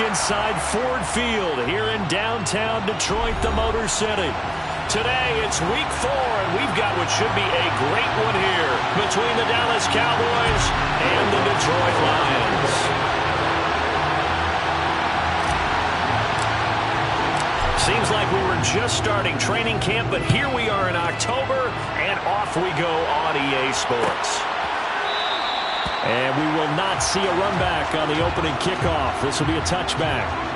inside Ford Field here in downtown Detroit, the Motor City. Today, it's week 4, and we've got what should be a great one here between the Dallas Cowboys and the Detroit Lions. Seems like we were just starting training camp, but here we are in October, and off we go on EA Sports. And we will not see a run back on the opening kickoff. This will be a touchback.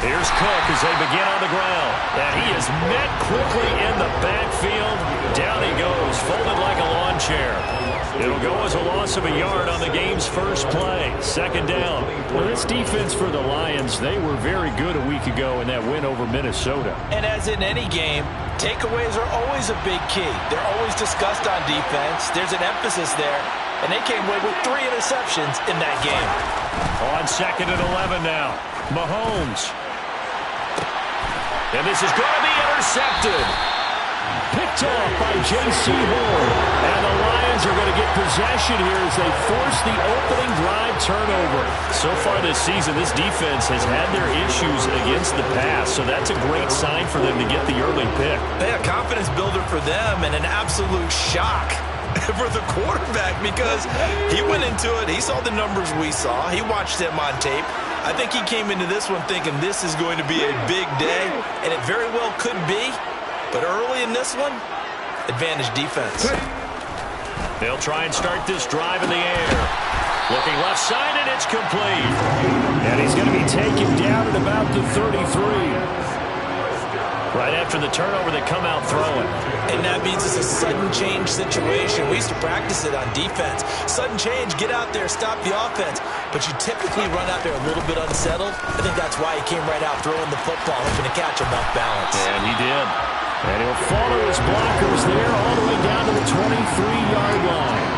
Here's Cook as they begin on the ground. And he is met quickly in the backfield. Down he goes, folded like a lawn chair. It'll go as a loss of a yard on the game's first play. Second down. Well, this defense for the Lions, they were very good a week ago in that win over Minnesota. And as in any game, takeaways are always a big key. They're always discussed on defense. There's an emphasis there. And they came away with 3 interceptions in that game. On 2nd and 11 now. Mahomes. And this is going to be intercepted. Picked off by J.C. Horn. And the Lions are going to get possession here as they force the opening drive turnover. So far this season, this defense has had their issues against the pass, so that's a great sign for them to get the early pick. A confidence builder for them and an absolute shock for the quarterback because he went into it. He saw the numbers we saw. He watched them on tape. I think he came into this one thinking this is going to be a big day, and it very well could be. But early in this one, advantage defense. They'll try and start this drive in the air. Looking left side, and it's complete. And he's going to be taken down at about the 33. Right after the turnover, they come out throwing. And that means it's a sudden change situation. We used to practice it on defense. Sudden change, get out there, stop the offense. But you typically run out there a little bit unsettled. I think that's why he came right out throwing the football, hoping to catch him off balance. And he did. And he'll follow his blockers there all the way down to the 23-yard line.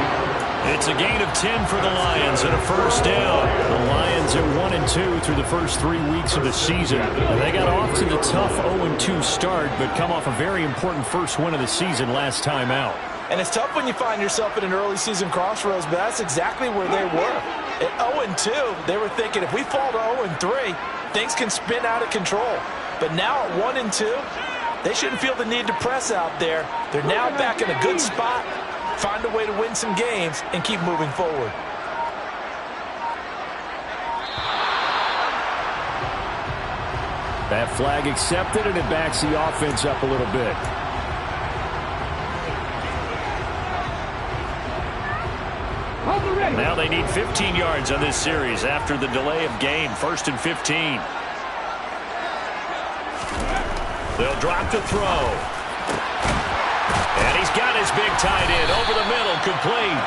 It's a gain of 10 for the Lions and a first down. The Lions are 1-2 through the first 3 weeks of the season. And they got off to the tough 0-2 start, but come off a very important first win of the season last time out. And it's tough when you find yourself at an early season crossroads, but that's exactly where they were. At 0-2, they were thinking if we fall to 0-3, things can spin out of control. But now at 1-2, they shouldn't feel the need to press out there. They're now back in a good spot. Find a way to win some games and keep moving forward. That flag accepted, and it backs the offense up a little bit. Now they need 15 yards on this series after the delay of game. 1st and 15. They'll drop the throw. And he's got his big tight end over the middle, complete.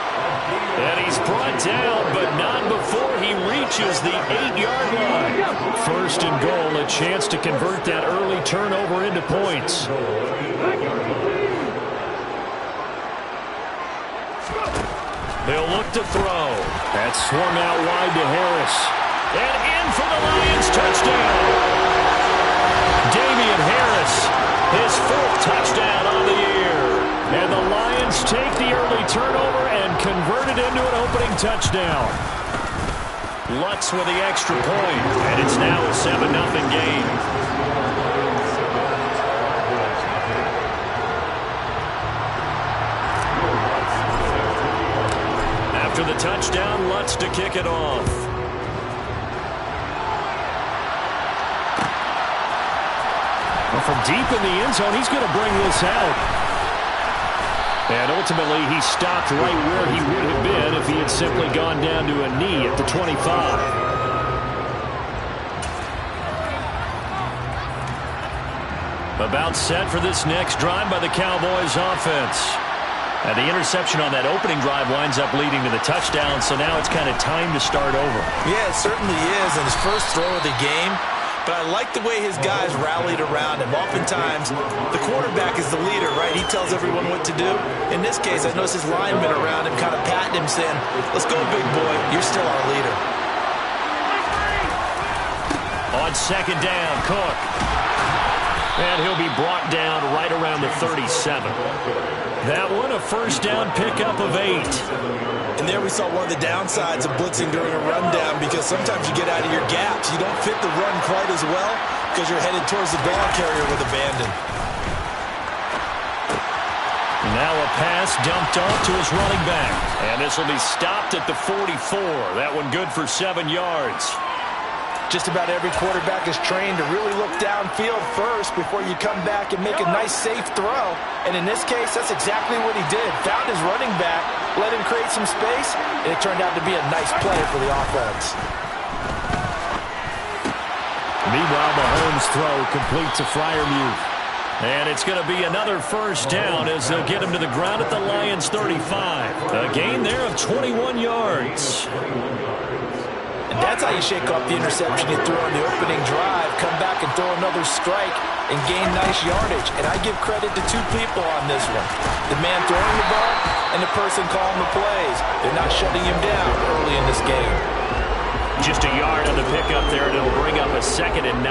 And he's brought down, but not before he reaches the 8-yard line. 1st and goal, a chance to convert that early turnover into points. They'll look to throw. That's swung out wide to Harris. And in for the Lions, touchdown. Damian Harris, his 4th touchdown on the year. And the Lions take the early turnover and convert it into an opening touchdown. Lutz with the extra point, and it's now a 7-0 game. After the touchdown, Lutz to kick it off. Well, from deep in the end zone, he's going to bring this out. And ultimately, he stopped right where he would have been if he had simply gone down to a knee at the 25. About set for this next drive by the Cowboys offense. And the interception on that opening drive winds up leading to the touchdown, so now it's kind of time to start over. Yeah, it certainly is. And his first throw of the game, but I like the way his guys rallied around him. Oftentimes, the quarterback is the leader, right? He tells everyone what to do. In this case, I noticed his linemen around him kind of patting him, saying, let's go, big boy. You're still our leader. On second down, Cook. And he'll be brought down right around the 37. That one, a first down pickup of 8. And there we saw one of the downsides of blitzing during a rundown, because sometimes you get out of your gaps. You don't fit the run quite as well because you're headed towards the ball carrier with abandon. Now a pass dumped off to his running back. And this will be stopped at the 44. That one good for 7 yards. Just about every quarterback is trained to really look downfield first before you come back and make a nice, safe throw. And in this case, that's exactly what he did. Found his running back, let him create some space, and it turned out to be a nice play for the offense. Meanwhile, Mahomes' throw complete to Freiermuth. And it's going to be another first down as they'll get him to the ground at the Lions' 35. A gain there of 21 yards. And that's how you shake off the interception you threw on the opening drive, come back and throw another strike and gain nice yardage. And I give credit to 2 people on this one. The man throwing the ball and the person calling the plays. They're not shutting him down early in this game. Just a yard on the pickup there, and it'll bring up a 2nd and 9.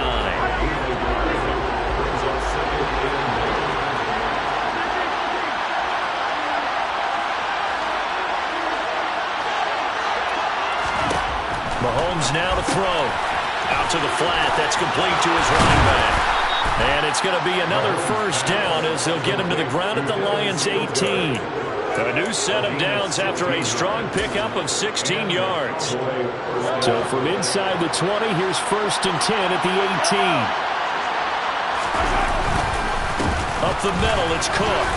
Mahomes now to throw. Out to the flat. That's complete to his running back. And it's going to be another first down as they'll get him to the ground at the Lions' 18. A new set of downs after a strong pickup of 16 yards. So from inside the 20, here's 1st and 10 at the 18. Up the middle, it's Cook.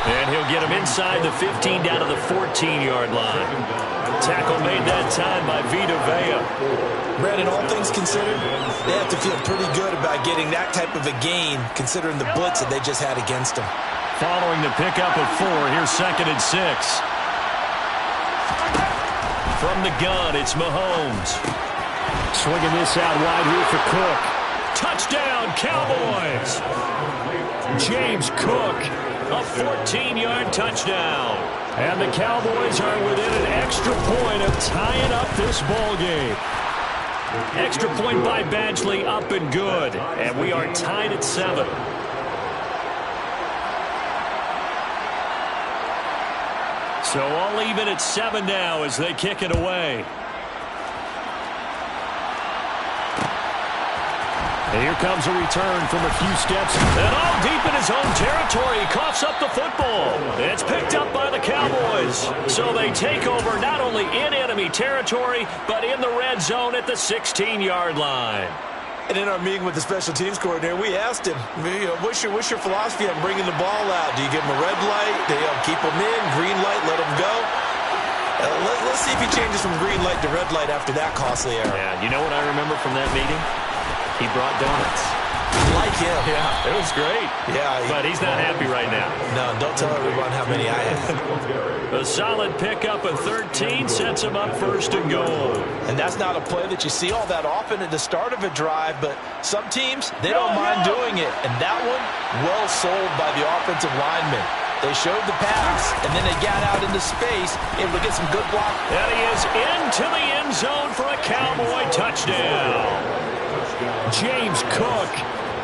And he'll get him inside the 15 down to the 14-yard line. Tackle made that time by Vita Vea. Brandon, all things considered, they have to feel pretty good about getting that type of a gain, considering the blitz that they just had against them. Following the pickup of 4, here's 2nd and 6. From the gun, it's Mahomes. Swinging this out wide here for Cook. Touchdown, Cowboys! James Cook, a 14-yard touchdown. And the Cowboys are within an extra point of tying up this ball game. Extra point by Badgley, up and good. And we are tied at 7. So all even at 7 now as they kick it away. And here comes a return from a few steps. And all deep in his own territory. He coughs up the football. It's picked up by the Cowboys. So they take over not only in enemy territory, but in the red zone at the 16-yard line. And in our meeting with the special teams coordinator, we asked him, what's your philosophy on bringing the ball out? Do you give him a red light? Do you keep him in? Green light, let him go? Let's see if he changes from green light to red light after that costly error. Yeah, you know what I remember from that meeting? He brought donuts. Like him. Yeah, it was great. Yeah. But he's not happy right now. No, don't tell everyone how many I have. A solid pickup of 13 sets him up 1st and goal. And that's not a play that you see all that often at the start of a drive, but some teams, they don't mind doing it. And that one, well sold by the offensive lineman. They showed the pass, and then they got out into space, able to get some good block. And he is into the end zone for a Cowboy touchdown. James Cook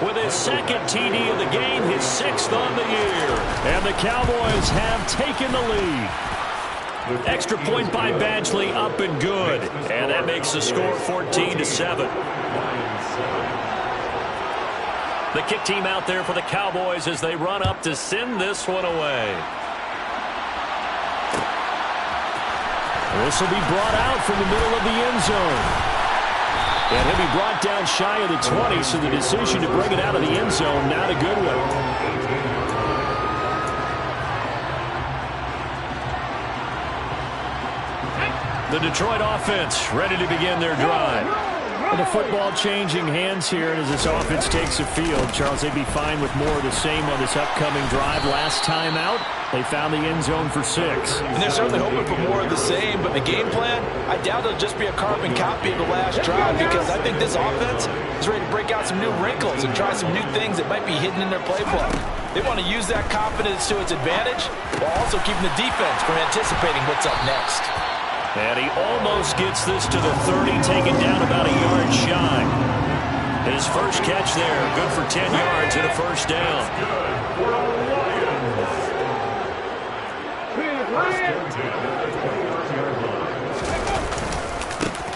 with his 2nd TD of the game, his 6th on the year. And the Cowboys have taken the lead. Extra point by Badgley, up and good. And that makes the score 14-7. The kick team out there for the Cowboys as they run up to send this one away. This will be brought out from the middle of the end zone. And he'll be brought down shy of the 20, so the decision to bring it out of the end zone, not a good one. The Detroit offense ready to begin their drive. The football changing hands here, and as this offense takes the field, Charles, they'd be fine with more of the same on this upcoming drive. Last time out, they found the end zone for 6. And they're certainly hoping for more of the same, but the game plan, I doubt it'll just be a carbon copy of the last drive, because I think this offense is ready to break out some new wrinkles and try some new things that might be hidden in their playbook. They want to use that confidence to its advantage while also keeping the defense from anticipating what's up next. And he almost gets this to the 30, taken down about a yard shy. His first catch there, good for 10 yards and a first down.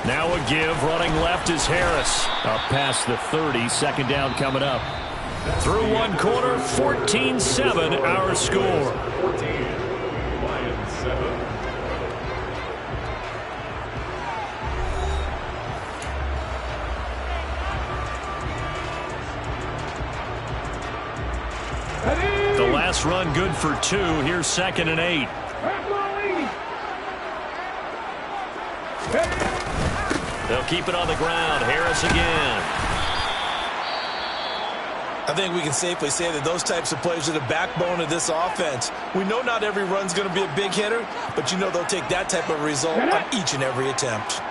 Now a give, running left is Harris. Up past the 30, second down coming up. Through one quarter, 14-7 our score. The last run good for 2. Here's 2nd and 8. They'll keep it on the ground. Harris again. I think we can safely say that those types of plays are the backbone of this offense. We know not every run's going to be a big hitter, but you know they'll take that type of result on each and every attempt.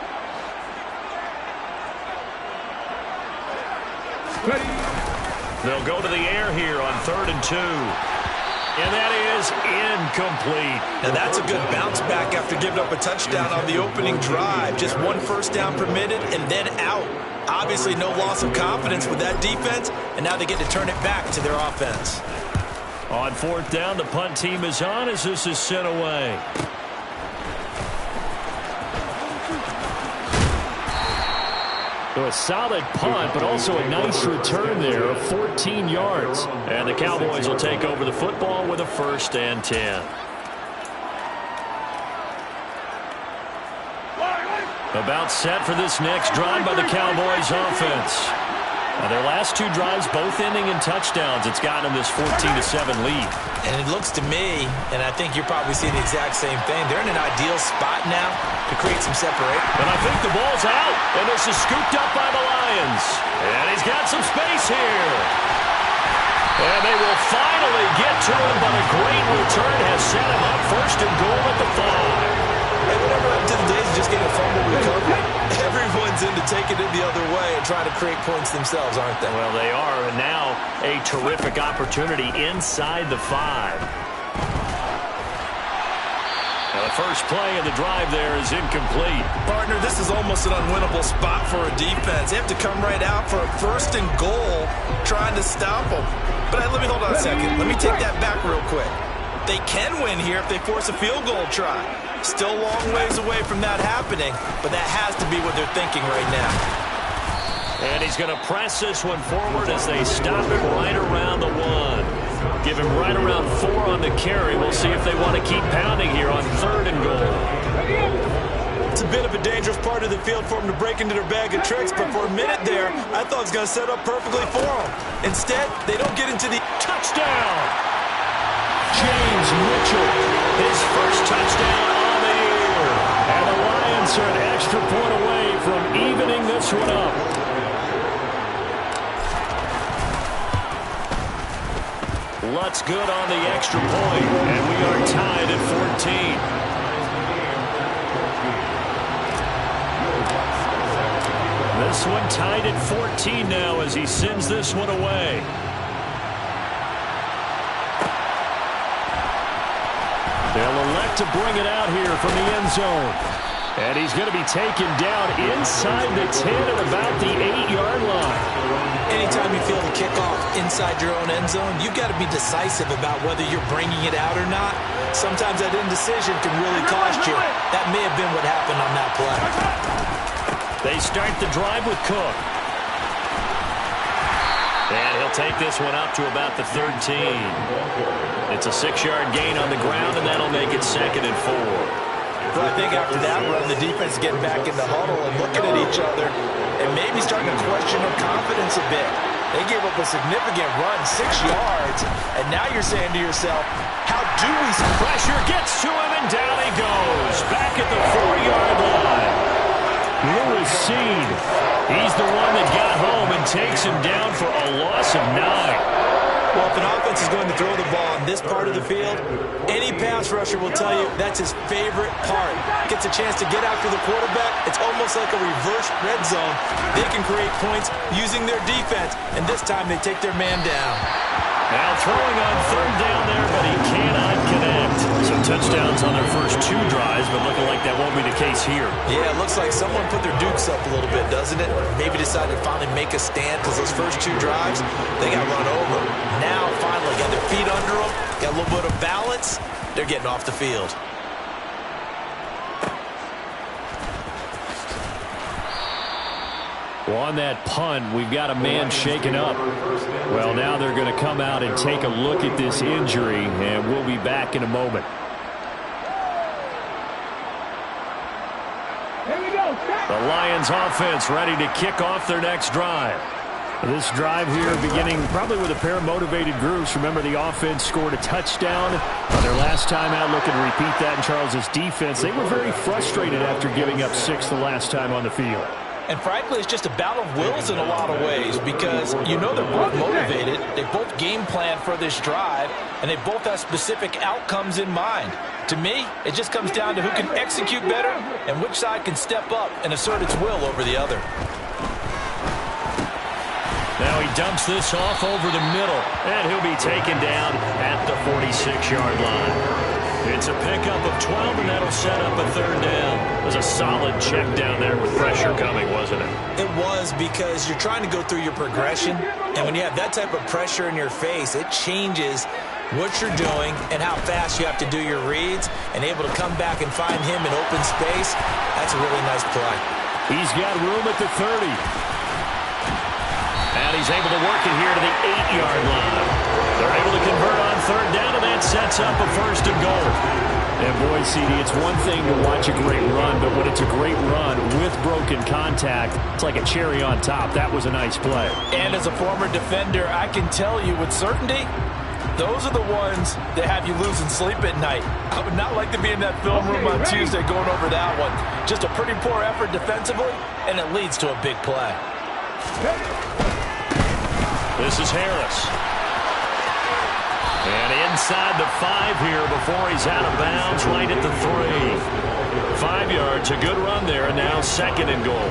They'll go to the air here on 3rd and 2. And that is incomplete. Now that's a good bounce back after giving up a touchdown on the opening drive. Just 1 first down permitted and then out. Obviously no loss of confidence with that defense, and now they get to turn it back to their offense. On 4th down, the punt team is on as this is sent away. So a solid punt, but also a nice return there of 14 yards. And the Cowboys will take over the football with a 1st and 10. About set for this next drive by the Cowboys offense. Now their last 2 drives both ending in touchdowns. It's gotten them this 14-7 lead. And it looks to me, and I think you're probably seeing the exact same thing, they're in an ideal spot now to create some separation. And I think the ball's out, and this is scooped up by the Lions. And he's got some space here. And they will finally get to him, but a great return has set him up 1st and goal at the 5. Hey, whatever up to the days of just getting a fumble recovery. Everyone's into taking it the other way and trying to create points themselves, aren't they? Well, they are, and now a terrific opportunity inside the 5. Now the first play of the drive there is incomplete. Partner, this is almost an unwinnable spot for a defense. They have to come right out for a 1st and goal trying to stop them. But let me hold on a second. Let me take that back real quick. They can win here if they force a field goal try. Still a long ways away from that happening, but that has to be what they're thinking right now. And he's going to press this one forward as they stop it right around the 1. Give him right around 4 on the carry. We'll see if they want to keep pounding here on 3rd and goal. It's a bit of a dangerous part of the field for them to break into their bag of tricks, but for a minute there, I thought it was going to set up perfectly for them. Instead, they don't get into the touchdown. James Mitchell, his first touchdown on the year. And the Lions are an extra point away from evening this one up. Lutz good on the extra point, and we are tied at 14. This one tied at 14 now as he sends this one away. They'll elect to bring it out here from the end zone. And he's going to be taken down inside the 10 at about the 8-yard line. Anytime you feel the kickoff inside your own end zone, you've got to be decisive about whether you're bringing it out or not. Sometimes that indecision can really cost you. That may have been what happened on that play. They start the drive with Cook. And he'll take this one up to about the 13. It's a 6-yard gain on the ground, and that'll make it 2nd and 4. But I think after that run, the defense is getting back in the huddle and looking at each other and maybe starting to question their confidence a bit. They gave up a significant run, 6 yards, and now you're saying to yourself, how do we... Pressure gets to him, and down he goes. Back at the 4-yard line. Lewis Seed. He's the one that got home and takes him down for a loss of 9. Well, if an offense is going to throw the ball in this part of the field, any pass rusher will tell you that's his favorite part. Gets a chance to get after the quarterback. It's almost like a reverse red zone. They can create points using their defense, and this time they take their man down. Now throwing on third down there, but he cannot connect. Some touchdowns on their first 2 drives, but looking like that won't be the case here. Yeah, it looks like someone put their dukes up a little bit, doesn't it? Maybe decided to finally make a stand because those first 2 drives, they got run over. Now, finally, got their feet under them, got a little bit of balance. They're getting off the field. Well, on that punt, we've got a man shaken up. Well, now they're going to come out and take a look at this injury, and we'll be back in a moment. The Lions offense ready to kick off their next drive. This drive here beginning probably with a pair of motivated groups. Remember, the offense scored a touchdown on their last time out. Looking to repeat that in Charles's defense. They were very frustrated after giving up 6 the last time on the field. And frankly, it's just a battle of wills in a lot of ways because you know they're both motivated. They both game plan for this drive, and they both have specific outcomes in mind. To me, it just comes down to who can execute better and which side can step up and assert its will over the other. Now he dumps this off over the middle, and he'll be taken down at the 46-yard line. It's a pickup of 12, and that'll set up a third down. It was a solid check down there with pressure coming, wasn't it? It was, because you're trying to go through your progression, and when you have that type of pressure in your face, it changes what you're doing and how fast you have to do your reads, and able to come back and find him in open space. That's a really nice play. He's got room at the 30. And he's able to work it here to the 8-yard line. They're able to convert on third down, and that sets up a first and goal. And boy, CD, it's one thing to watch a great run, but when it's a great run with broken contact, it's like a cherry on top. That was a nice play. And as a former defender, I can tell you with certainty, those are the ones that have you losing sleep at night. I would not like to be in that film room on Tuesday going over that one. Just a pretty poor effort defensively, and it leads to a big play. This is Harris. And inside the 5 here before he's out of bounds, right at the 3. 5 yards, a good run there, and now second and goal.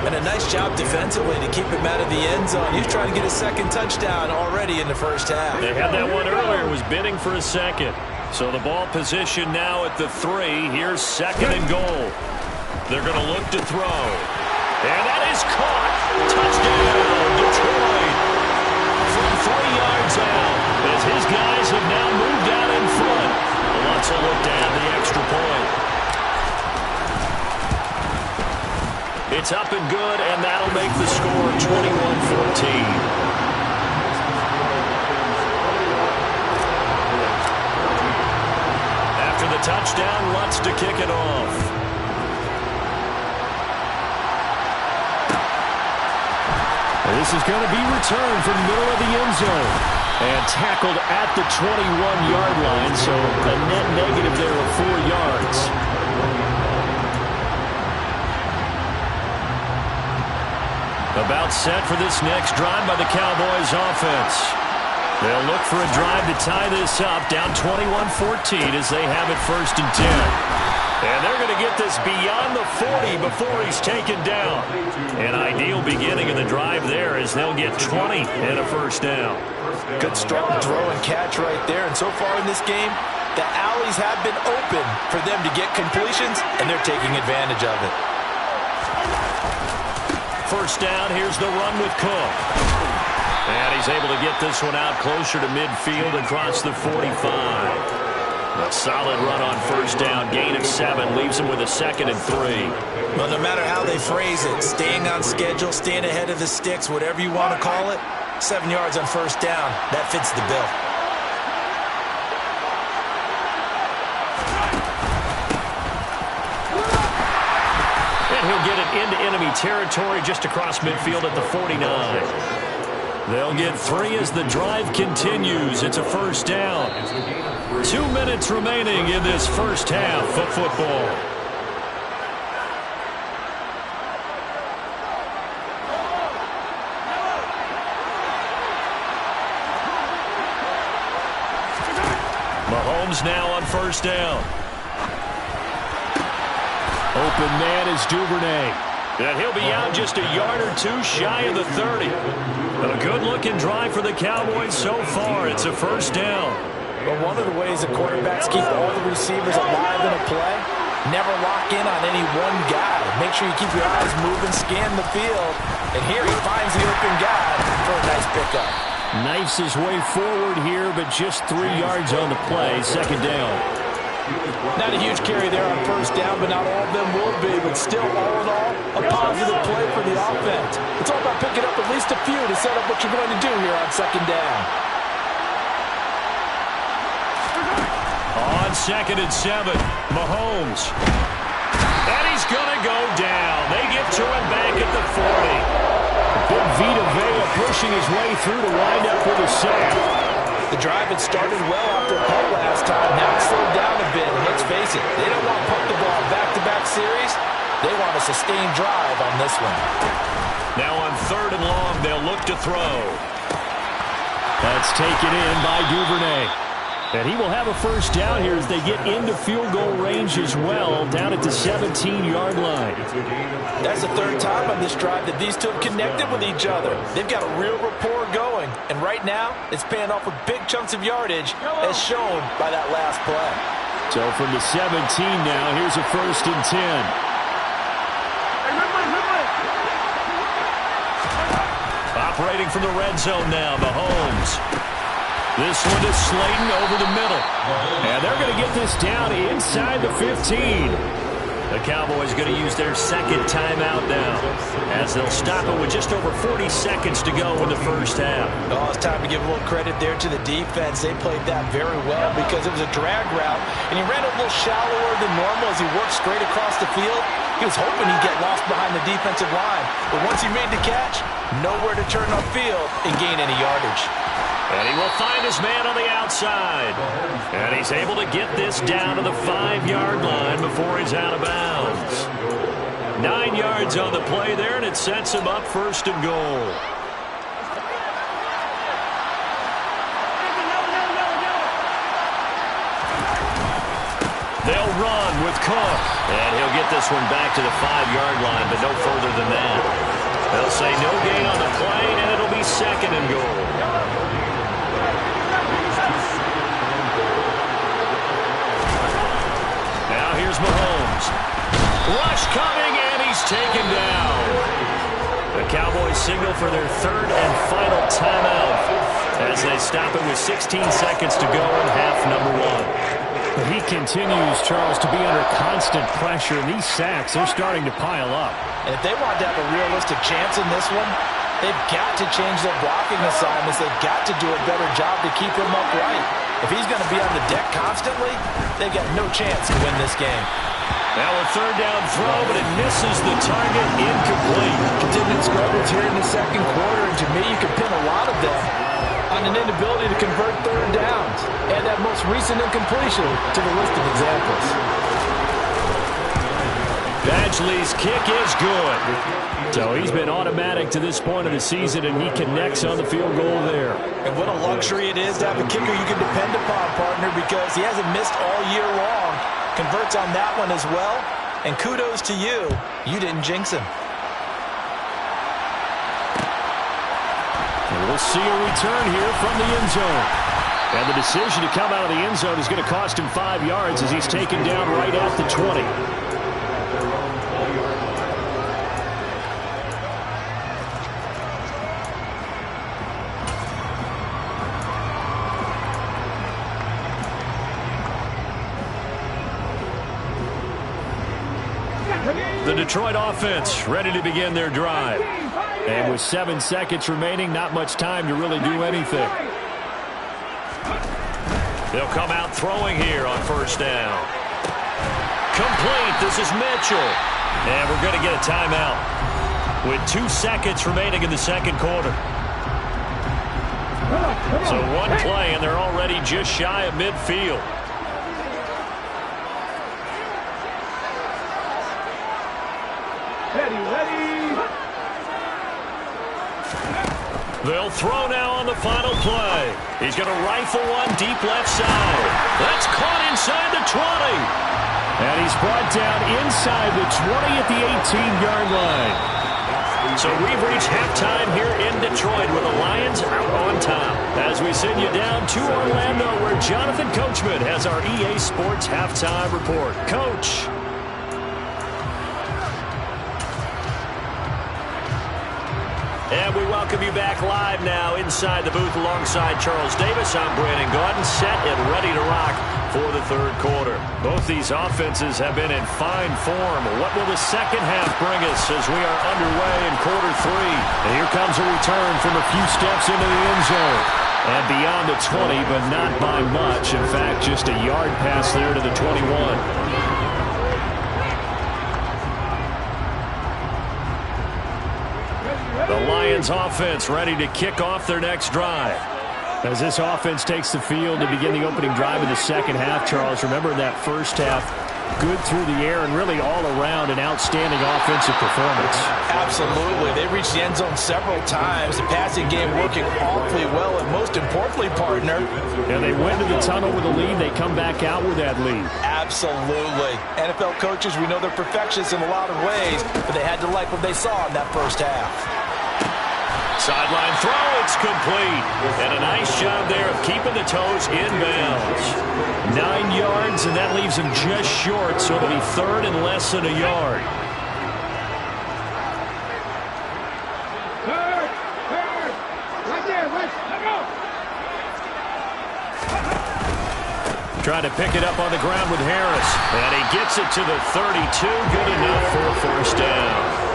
And a nice job defensively to keep him out of the end zone. He's trying to get a second touchdown already in the first half. They had that one earlier, was bidding for a second. So the ball position now at the 3. Here's second and goal. They're going to look to throw. And that is caught. Touchdown, Detroit. From 3 yards out, as his guys have now moved out in front. Wants to look to add the extra point. It's up and good, and that'll make the score 21-14. After the touchdown, Lutz to kick it off. This is going to be returned from the middle of the end zone. And tackled at the 21-yard line, so a net negative there of 4 yards. About set for this next drive by the Cowboys offense. They'll look for a drive to tie this up, down 21-14 as they have it first and 10. And they're going to get this beyond the 40 before he's taken down. An ideal beginning of the drive there as they'll get 20 and a first down. Good strong throw and catch right there. And so far in this game, the alleys have been open for them to get completions, and they're taking advantage of it. First down, here's the run with Cook. And he's able to get this one out closer to midfield across the 45. A solid run on first down, gain of 7, leaves him with a second and 3. Well, no matter how they phrase it, staying on schedule, staying ahead of the sticks, whatever you want to call it, 7 yards on first down, that fits the bill. And he'll get it into enemy territory just across midfield at the 49. They'll get 3 as the drive continues. It's a first down. 2 minutes remaining in this first half of football. Mahomes now on first down. Open man is Duvernay. And he'll be out just a yard or two shy of the 30. A good-looking drive for the Cowboys so far. It's a first down. But one of the ways the quarterbacks keep all the receivers alive in a play, never lock in on any one guy. Make sure you keep your eyes moving, scan the field. And here he finds the open guy for a nice pickup. Knifes his way forward here, but just 3 yards on the play. Second down. Not a huge carry there on first down, but not all of them will be. But still, all in all, a positive play for the offense. It's all about picking up at least a few to set up what you're going to do here on second down. On 2nd and 7, Mahomes. And he's going to go down. They get to him back at the 40. Big Vita Vea pushing his way through to wind up with a sack. The drive had started well after a punt last time. Now it's slowed down a bit. And let's face it, they don't want to punt the ball back-to-back series. They want a sustained drive on this one. Now on 3rd and long, they'll look to throw. That's taken in by Duvernay. And he will have a first down here as they get into field goal range as well, down at the 17-yard line. That's the 3rd time on this drive that these two have connected with each other. They've got a real rapport going. And right now, it's paying off with big chunks of yardage, as shown by that last play. So from the 17 now, here's a 1st and 10. Operating from the red zone now, Mahomes. This one to Slayton over the middle. And they're going to get this down inside the 15. The Cowboys going to use their 2nd timeout now, as they'll stop it with just over 40 seconds to go in the first half. Oh, it's time to give a little credit there to the defense. They played that very well because it was a drag route, and he ran a little shallower than normal as he worked straight across the field. He was hoping he'd get lost behind the defensive line, but once he made the catch, nowhere to turn upfield and gain any yardage. And he will find his man on the outside. And he's able to get this down to the 5-yard line before he's out of bounds. 9 yards on the play there, and it sets him up 1st and goal. They'll run with Cook. And he'll get this one back to the 5-yard line, but no further than that. They'll say no gain on the play, and it'll be 2nd and goal. Now here's Mahomes. Rush coming, and he's taken down. The Cowboys signal for their 3rd and final timeout as they stop it with 16 seconds to go in half number 1. He continues, Charles, to be under constant pressure, and these sacks are starting to pile up. And if they want to have a realistic chance in this one, they've got to change their blocking assignments. They've got to do a better job to keep him upright. If he's going to be on the deck constantly, they've got no chance to win this game. Now a 3rd down throw, but it misses the target, incomplete. Continued struggles here in the 2nd quarter, and to me, you can pin a lot of them on an inability to convert 3rd downs. Add that most recent incompletion to the list of examples. Badgley's kick is good. So he's been automatic to this point of the season, and he connects on the field goal there. And what a luxury it is to have a kicker you can depend upon, partner, because he hasn't missed all year long. Converts on that one as well. And kudos to you. You didn't jinx him. And we'll see a return here from the end zone. And the decision to come out of the end zone is going to cost him 5 yards as he's taken down right at the 20. The Detroit offense ready to begin their drive. And with 7 seconds remaining, not much time to really do anything. They'll come out throwing here on first down. Complete. This is Mitchell. And we're going to get a timeout with 2 seconds remaining in the 2nd quarter. So 1 play, and they're already just shy of midfield. They'll throw now on the final play. He's going to rifle one deep left side. That's caught inside the 20. And he's brought down inside the 20 at the 18-yard line. So we've reached halftime here in Detroit with the Lions out on top. As we send you down to Orlando, where Jonathan Coachman has our EA Sports halftime report. Coach. And we welcome you back live now inside the booth alongside Charles Davis. I'm Brandon Gaudin, set and ready to rock for the third quarter. Both these offenses have been in fine form. What will the second half bring us as we are underway in quarter three? And here comes a return from a few steps into the end zone. And beyond the 20, but not by much. In fact, just a yard pass there to the 21. The Lions offense ready to kick off their next drive. As this offense takes the field to begin the opening drive of the second half, Charles, remember that first half, good through the air and really all around an outstanding offensive performance. Absolutely. They reached the end zone several times. The passing game working awfully well, and most importantly, partner. And they went to the tunnel with a lead. They come back out with that lead. Absolutely. NFL coaches, we know they're perfectionists in a lot of ways, but they had to like what they saw in that first half. Sideline throw, it's complete. And a nice job there of keeping the toes in bounds. 9 yards, and that leaves him just short, so it'll be third and less than a yard. Right there, let go. Trying to pick it up on the ground with Harris. And he gets it to the 32. Good enough for a first down.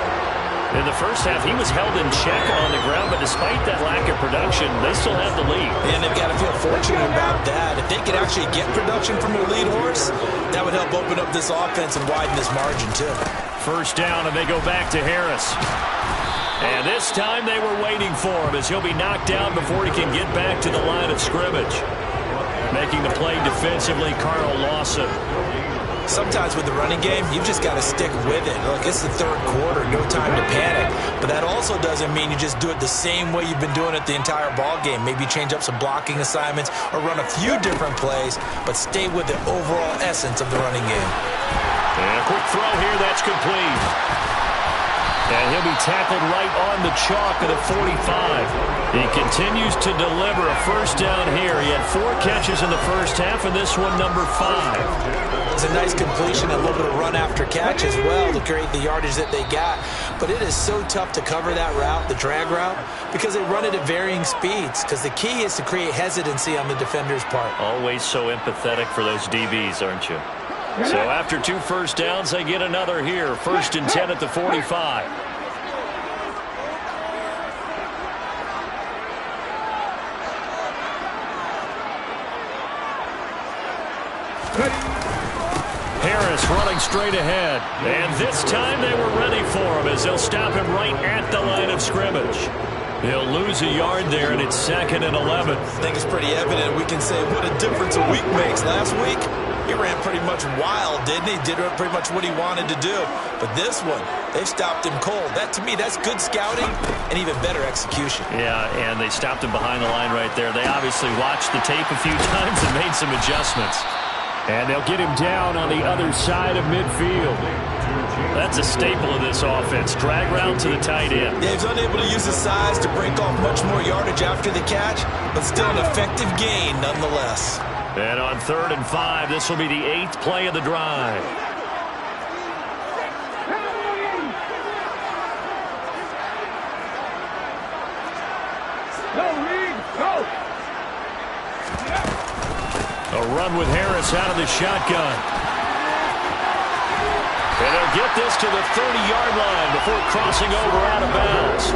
In the first half, he was held in check on the ground, but despite that lack of production, they still have the lead. And they've got to feel fortunate about that. If they could actually get production from their lead horse, that would help open up this offense and widen this margin, too. First down, and they go back to Harris. And this time they were waiting for him as he'll be knocked down before he can get back to the line of scrimmage. Making the play defensively, Carl Lawson. Sometimes with the running game, you've just got to stick with it. Look, it's the third quarter, no time to panic. But that also doesn't mean you just do it the same way you've been doing it the entire ball game. Maybe change up some blocking assignments or run a few different plays, but stay with the overall essence of the running game. And a quick throw here, that's complete. And he'll be tackled right on the chalk of the 45. He continues to deliver a first down here. He had 4 catches in the first half, and this one number 5. It's a nice completion, a little bit of run after catch as well to create the yardage that they got. But it is so tough to cover that route, the drag route, because they run it at varying speeds. Because the key is to create hesitancy on the defender's part. Always so empathetic for those DBs, aren't you? So after 2 first downs, they get another here. First and 10 at the 45. Harris running straight ahead. And this time they were ready for him as they'll stop him right at the line of scrimmage. He'll lose a yard there, and it's 2nd and 11. I think it's pretty evident. We can say what a difference a week makes. Last week, he ran pretty much wild, didn't he? Did pretty much what he wanted to do. But this one, they've stopped him cold. That, to me, that's good scouting and even better execution. Yeah, and they stopped him behind the line right there. They obviously watched the tape a few times and made some adjustments. And they'll get him down on the other side of midfield. That's a staple of this offense. Drag route to the tight end. Yeah, he's unable to use his size to break off much more yardage after the catch, but still an effective gain nonetheless. And on 3rd and 5, this will be the 8th play of the drive. A run with Harris out of the shotgun. And they'll get this to the 30-yard line before crossing over out of bounds.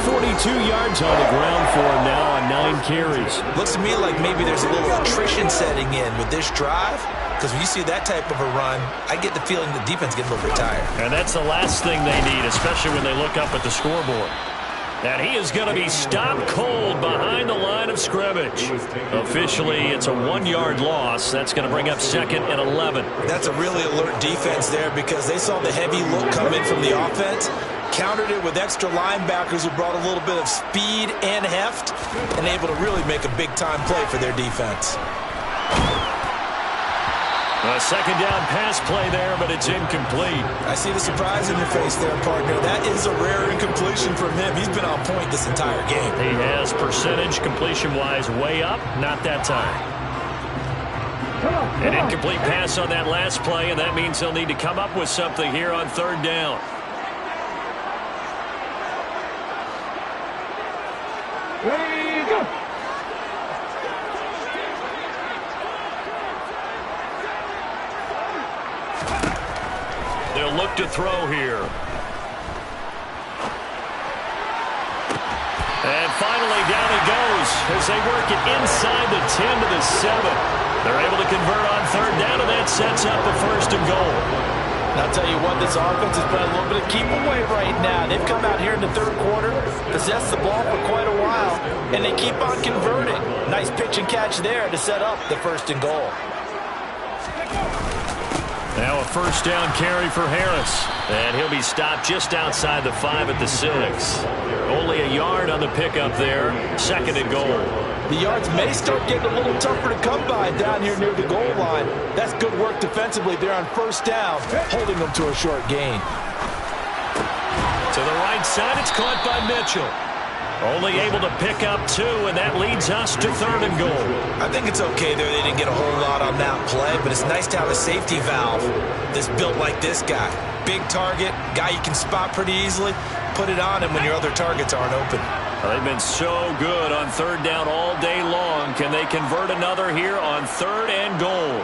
42 yards on the ground for him now on 9 carries. Looks to me like maybe there's a little attrition setting in with this drive. Because when you see that type of a run, I get the feeling the defense gets a little bit tired. And that's the last thing they need, especially when they look up at the scoreboard. And he is going to be stopped cold behind the line of scrimmage. Officially, it's a 1-yard loss. That's going to bring up 2nd and 11. That's a really alert defense there because they saw the heavy look come in from the offense. countered it with extra linebackers who brought a little bit of speed and heft and able to really make a big-time play for their defense. A second down pass play there, but it's incomplete. I see the surprise in your face there, partner. That is a rare incompletion from him. He's been on point this entire game. He has percentage completion-wise way up, not that time. An incomplete pass on that last play, and that means he'll need to come up with something here on third down. Ready, go. They'll look to throw here. And finally, down it goes as they work it inside the 10 to the 7. They're able to convert on third down, and that sets up a 1st and goal. And I'll tell you what, this offense is playing a little bit of keep away right now. They've come out here in the third quarter, possessed the ball for quite a while, and they keep on converting. Nice pitch and catch there to set up the 1st and goal. Now a 1st down carry for Harris. And he'll be stopped just outside the 5 at the 6. Only a yard on the pickup there. 2nd and goal. The yards may start getting a little tougher to come by down here near the goal line. That's good work defensively there on 1st down, holding them to a short gain. To the right side, it's caught by Mitchell. Only able to pick up 2, and that leads us to 3rd and goal. I think it's okay there. They didn't get a whole lot on that play, but it's nice to have a safety valve that's built like this guy. Big target, guy you can spot pretty easily. Put it on him when your other targets aren't open. They've been so good on third down all day long. Can they convert another here on 3rd and goal?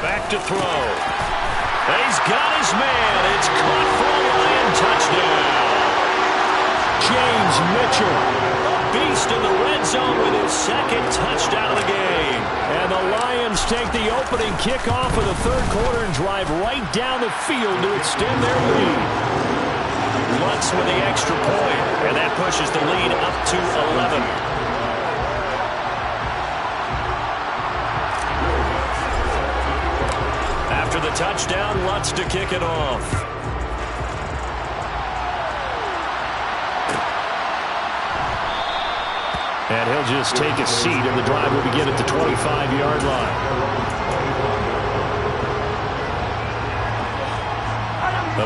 Back to throw. He's got his man. It's caught for a Lion touchdown. James Mitchell, a beast in the red zone with his 2nd touchdown of the game. And the Lions take the opening kickoff of the third quarter and drive right down the field to extend their lead. Lutz with the extra point, and that pushes the lead up to 11. After the touchdown, Lutz to kick it off. And he'll just take a seat, and the drive will begin at the 25-yard line.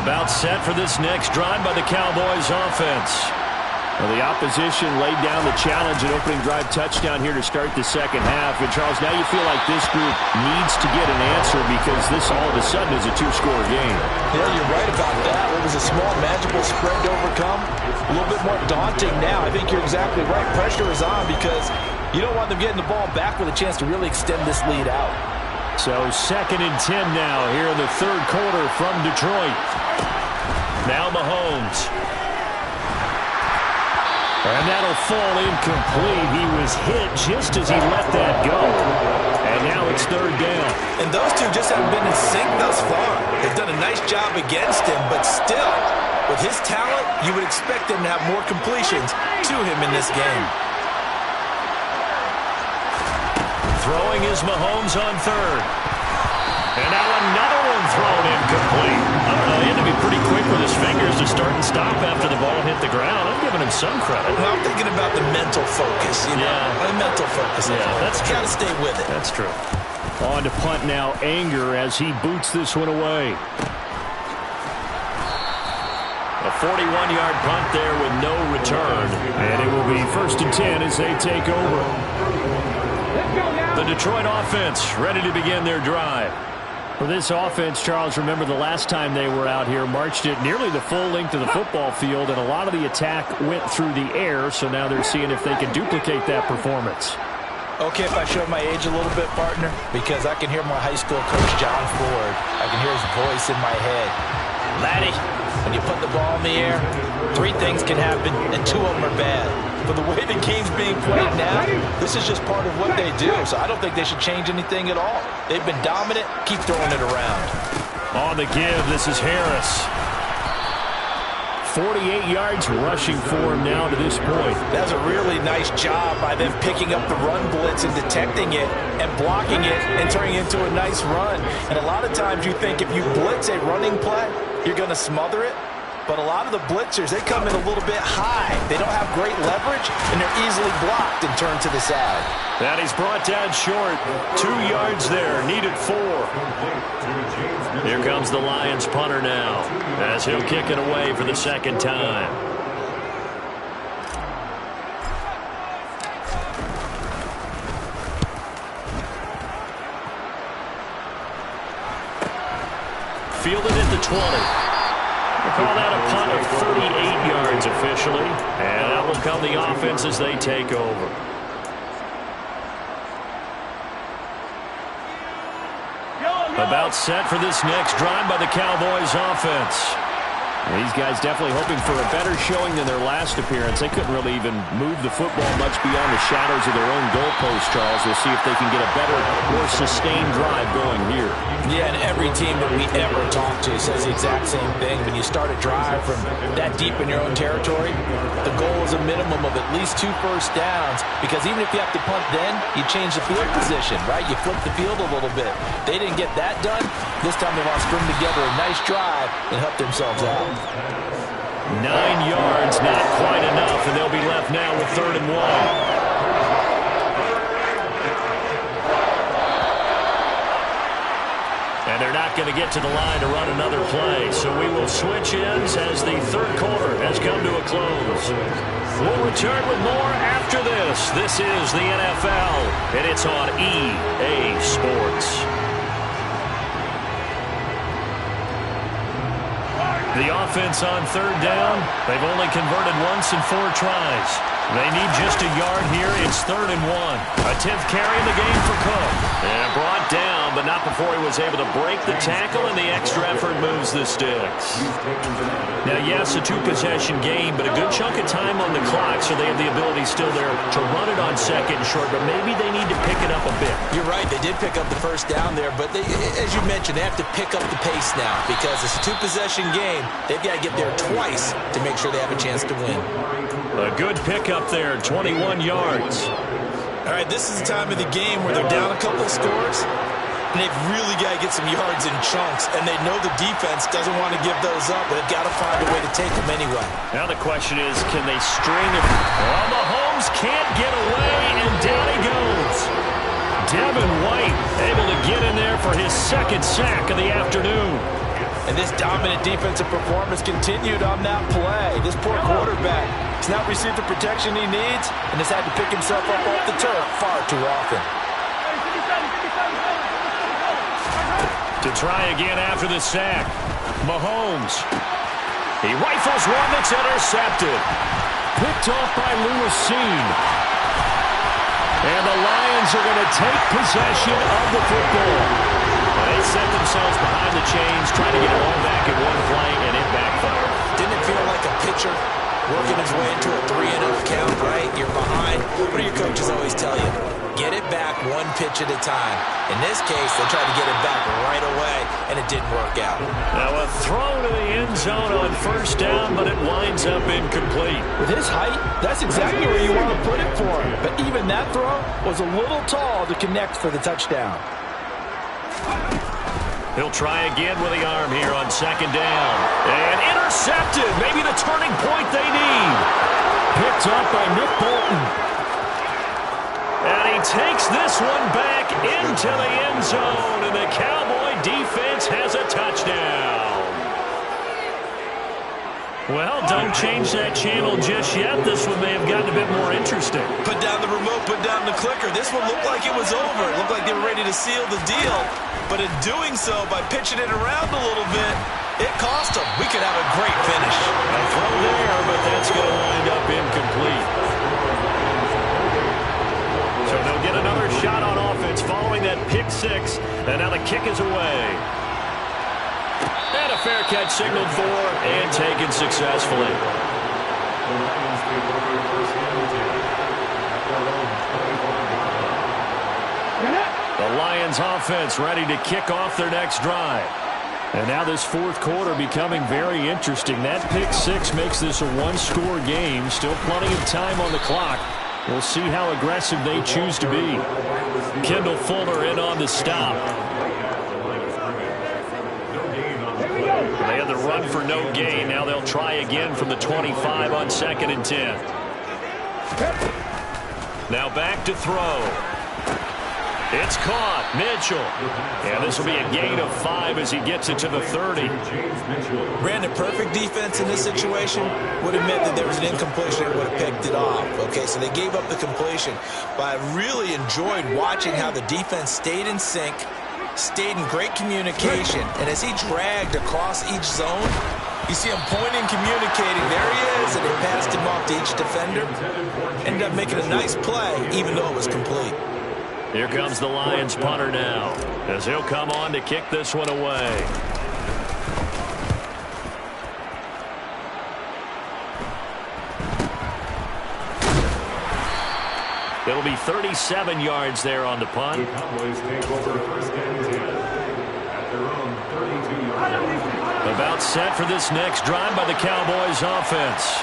About set for this next drive by the Cowboys offense. Well, the opposition laid down the challenge and opening drive touchdown here to start the second half. And, Charles, now you feel like this group needs to get an answer because this all of a sudden is a 2-score game. Yeah, you're right about that. It was a small, manageable spread to overcome. A little bit more daunting now. I think you're exactly right. Pressure is on because you don't want them getting the ball back with a chance to really extend this lead out. So 2nd and 10 now here in the third quarter from Detroit. Now Mahomes. And that'll fall incomplete. He was hit just as he let that go. And now it's 3rd down. And those two just haven't been in sync thus far. They've done a nice job against him, but still, with his talent, you would expect them to have more completions to him in this game. Throwing is Mahomes on 3rd. And now another one thrown incomplete. I don't know, he had to be pretty quick with his fingers to start and stop after the ball hit the ground. I'm giving him some credit. Well, I'm thinking about the mental focus, you know. Yeah. The mental focus. Yeah, that's true. Got to stay with it. That's true. On to punt now, Anger as he boots this one away. A 41-yard punt there with no return. And it will be 1st and 10 as they take over. The Detroit offense ready to begin their drive. For this offense, Charles, remember the last time they were out here, marched it nearly the full length of the football field, and a lot of the attack went through the air, so now they're seeing if they can duplicate that performance. Okay, if I show my age a little bit, partner, because I can hear my high school coach, John Ford. I can hear his voice in my head. Laddie, when you put the ball in the air, 3 things can happen, and 2 of them are bad. But the way the game's being played now, this is just part of what they do. So I don't think they should change anything at all. They've been dominant. Keep throwing it around. On the give, this is Harris. 48 yards rushing for him now to this point. That's a really nice job by them picking up the run blitz and detecting it and blocking it and turning it into a nice run. And a lot of times you think if you blitz a running play, you're going to smother it. But a lot of the blitzers, they come in a little bit high. They don't have great leverage, and they're easily blocked and turned to the side. And he's brought down short. 2 yards there, needed 4. Here comes the Lions punter now, as he'll kick it away for the second time. Fielded at the 20. We'll call that a punt of 38 yards officially. And that will come the offense as they take over. About set for this next drive by the Cowboys offense. These guys definitely hoping for a better showing than their last appearance. They couldn't really even move the football much beyond the shadows of their own goalpost, Charles. We'll see if they can get a better, more sustained drive going here. Yeah, and every team that we ever talk to says the exact same thing. When you start a drive from that deep in your own territory, the goal is a minimum of at least 2 first downs, because even if you have to punt then, you change the field position, right? You flip the field a little bit. They didn't get that done. This time they want to string together a nice drive and help themselves out. 9 yards, not quite enough, and they'll be left now with 3rd and 1. And they're not going to get to the line to run another play. So we will switch ends as the 3rd quarter has come to a close. We'll return with more after this. This is the NFL, and it's on EA Sports. The offense on 3rd down. They've only converted once in 4 tries. They need just a yard here. It's 3rd and 1. A 10th carry in the game for Cook. And brought down, but not before he was able to break the tackle, and the extra effort moves the sticks. Now, yes, a 2-possession game, but a good chunk of time on the clock, so they have the ability still there to run it on 2nd and short, but maybe they need to pick it up a bit. You're right. They did pick up the first down there, but they, as you mentioned, they have to pick up the pace now because it's a 2-possession game. They've got to get there twice to make sure they have a chance to win. A good pickup there, 21 yards. All right, this is the time of the game where they're down a couple of scores, and they've really got to get some yards in chunks, and they know the defense doesn't want to give those up, but they've got to find a way to take them anyway. Now the question is, can they string it? Well, Mahomes can't get away, and down he goes. Devin White able to get in there for his 2nd sack of the afternoon. And this dominant defensive performance continued on that play. This poor quarterback has not received the protection he needs and has had to pick himself up off the turf far too often. To try again after the sack, Mahomes. He rifles one that's intercepted. Picked off by Lewis Cine. And the Lions are going to take possession of the football. They set themselves behind the chains, trying to get it all back in one play, and it backfired. Didn't it feel like a pitcher working his way into a 3-0 count, right? You're behind. What do your coaches always tell you? Get it back 1 pitch at a time. In this case, they tried to get it back right away, and it didn't work out. Now a throw to the end zone on 1st down, but it winds up incomplete. With his height, that's exactly where you want to put it for him. But even that throw was a little tall to connect for the touchdown. He'll try again with the arm here on 2nd down. And intercepted. Maybe the turning point they need. Picked up by Nick Bolton. And he takes this one back into the end zone. And the Cowboy defense has a touchdown. Well, don't change that channel just yet. This one may have gotten a bit more interesting. Put down the remote, put down the clicker. This one looked like it was over. It looked like they were ready to seal the deal. But in doing so, by pitching it around a little bit, it cost them. We could have a great finish. A throw there, but that's going to wind up incomplete. So they'll get another shot on offense following that pick 6. And now the kick is away. And a fair catch signaled for and taken successfully. The Lions offense ready to kick off their next drive. And now this fourth quarter becoming very interesting. That pick six makes this a one-score game. Still plenty of time on the clock. We'll see how aggressive they choose to be. Kendall Fuller in on the stop. They had the run for no gain. Now they'll try again from the 25 on 2nd and 10. Now back to throw. It's caught. Mitchell. And this will be a gain of 5 as he gets it to the 30. Brandon, perfect defense in this situation would have meant that there was an incompletion and would have picked it off. Okay, so they gave up the completion. But I really enjoyed watching how the defense stayed in sync, stayed in great communication. And as he dragged across each zone, you see him pointing, communicating. There he is, and he passed him off to each defender. Ended up making a nice play, even though it was complete. Here comes the Lions punter now, as he'll come on to kick this one away. It'll be 37 yards there on the punt. The Cowboys take over 1st and 10 at their own 32-yard line. About set for this next drive by the Cowboys offense.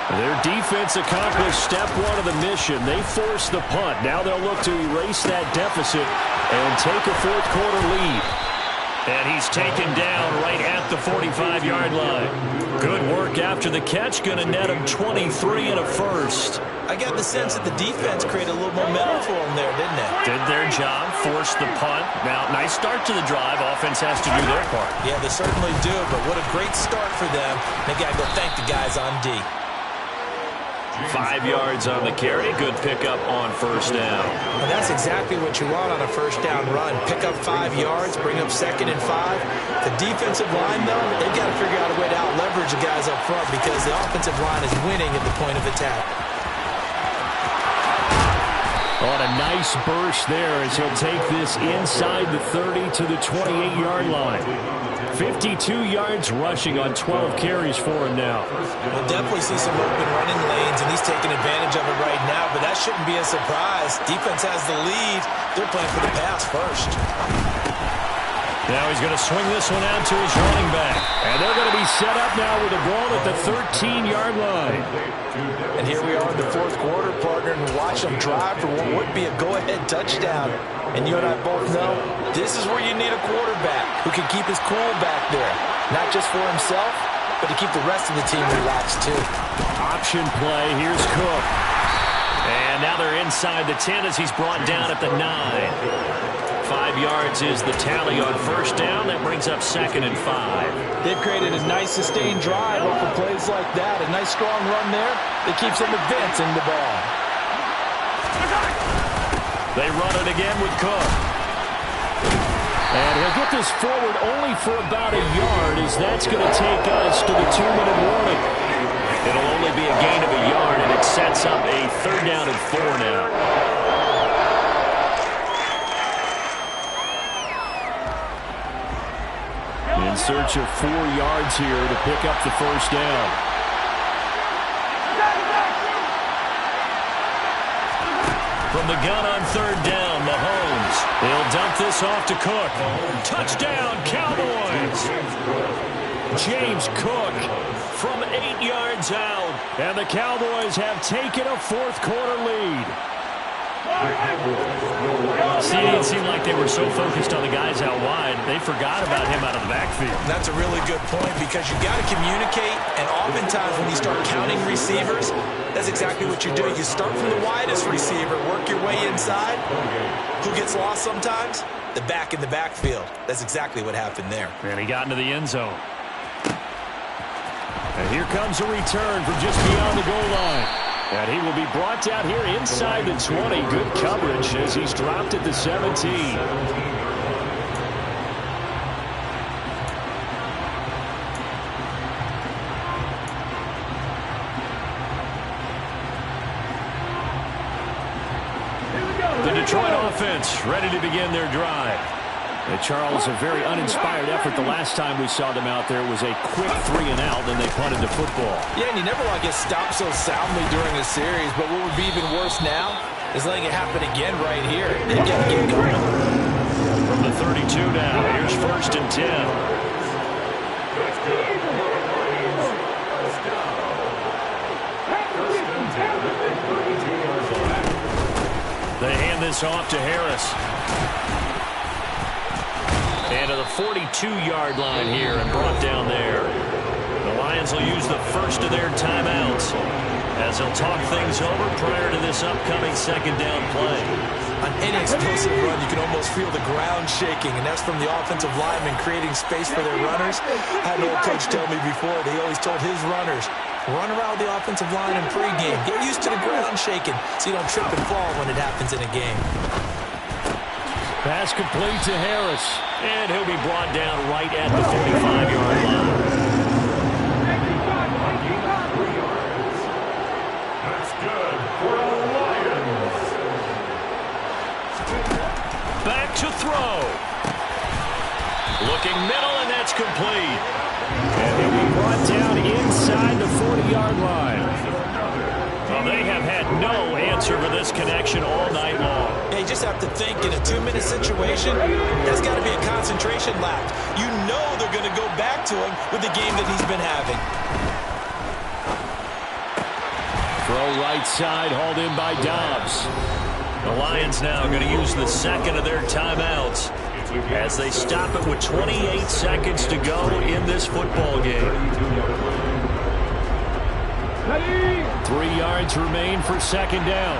Their defense accomplished step one of the mission. They forced the punt. Now they'll look to erase that deficit and take a fourth quarter lead. And he's taken down right at the 45-yard line. Good work after the catch. Going to net him 23 and a first. I got the sense that the defense created a little momentum for them there, didn't it? Did their job, forced the punt. Now, nice start to the drive. Offense has to do their part. Yeah, they certainly do, but what a great start for them. They got to go thank the guys on D. 5 yards on the carry. Good pickup on first down. And that's exactly what you want on a first down run. Pick up 5 yards, bring up 2nd and 5. The defensive line, though, they've got to figure out a way to out-leverage the guys up front because the offensive line is winning at the point of attack. On a nice burst there as he'll take this inside the 30 to the 28-yard line. 52 yards rushing on 12 carries for him now. We'll definitely see some open running lanes, and he's taking advantage of it right now, but that shouldn't be a surprise. Defense has the lead. They're playing for the pass first. Now he's going to swing this one out to his running back. And they're going to be set up now with the ball at the 13-yard line. And here we are in the fourth quarter, partner, and watch them drive for what would be a go-ahead touchdown. And you and I both know this is where you need a quarterback who can keep his cool back there. Not just for himself, but to keep the rest of the team relaxed too. Option play. Here's Cook. And now they're inside the 10 as he's brought down at the 9. 5 yards is the tally on first down. That brings up 2nd and 5. They've created a nice sustained drive off of plays like that. A nice strong run there that keeps them advancing the ball. They run it again with Cook. And he'll get this forward only for about a yard as that's going to take us to the 2-minute warning. It'll only be a gain of a yard, and it sets up a 3rd down and 4 now. In search of 4 yards here to pick up the first down. From the gun on 3rd down, Mahomes. He'll dump this off to Cook. Touchdown, Cowboys! James Cook from 8 yards out. And the Cowboys have taken a fourth quarter lead. See, it seemed like they were so focused on the guys out wide, they forgot about him out of the backfield. That's a really good point because you got to communicate, and oftentimes when you start counting receivers, that's exactly what you do. You start from the widest receiver, work your way inside. Who gets lost sometimes? The back in the backfield. That's exactly what happened there. And he got into the end zone. And here comes a return from just beyond the goal line. And he will be brought down here inside the 20. Good coverage as he's dropped at the 17. The Detroit offense ready to begin their drive. And Charles, a very uninspired effort the last time we saw them out there. It was a quick 3 and out, and they punted the football. Yeah, and you never want to get stopped so soundly during a series, but what would be even worse now is letting it happen again right here. They got to get going. From the 32 now, here's 1st and 10. That's good. For the Lions, first down. First and 10 at the 32-yard line. They hand this off to Harris. And to the 42-yard line here and brought down there. The Lions will use the first of their timeouts as they'll talk things over prior to this upcoming second down play. On any explosive run, you can almost feel the ground shaking, and that's from the offensive linemen creating space for their runners. I had an old coach tell me before, they always told his runners, run around the offensive line in pregame. Get used to the ground shaking so you don't trip and fall when it happens in a game. Pass complete to Harris, and he'll be brought down right at the 45-yard line. That's good for the Lions. Back to throw. Looking middle, and that's complete. And he'll be brought down inside the 40-yard line. Well, they have had no answer for this connection all night long. Yeah, you just have to think in a 2-minute situation, that's got to be a concentration lapse. You know they're going to go back to him with the game that he's been having. Throw right side, hauled in by Dobbs. The Lions now going to use the second of their timeouts as they stop it with 28 seconds to go in this football game. 3 yards remain for second down.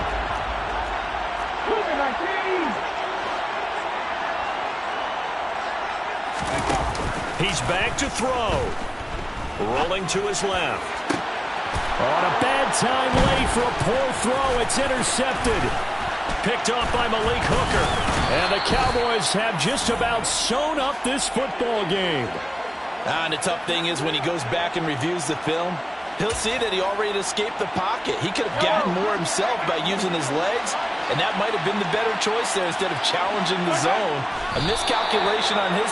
He's back to throw. Rolling to his left. On a bad time late for a poor throw. It's intercepted. Picked off by Malik Hooker. And the Cowboys have just about sewn up this football game. And the tough thing is when he goes back and reviews the film, he'll see that he already escaped the pocket. He could have gotten more himself by using his legs, and that might have been the better choice there instead of challenging the zone. A miscalculation on his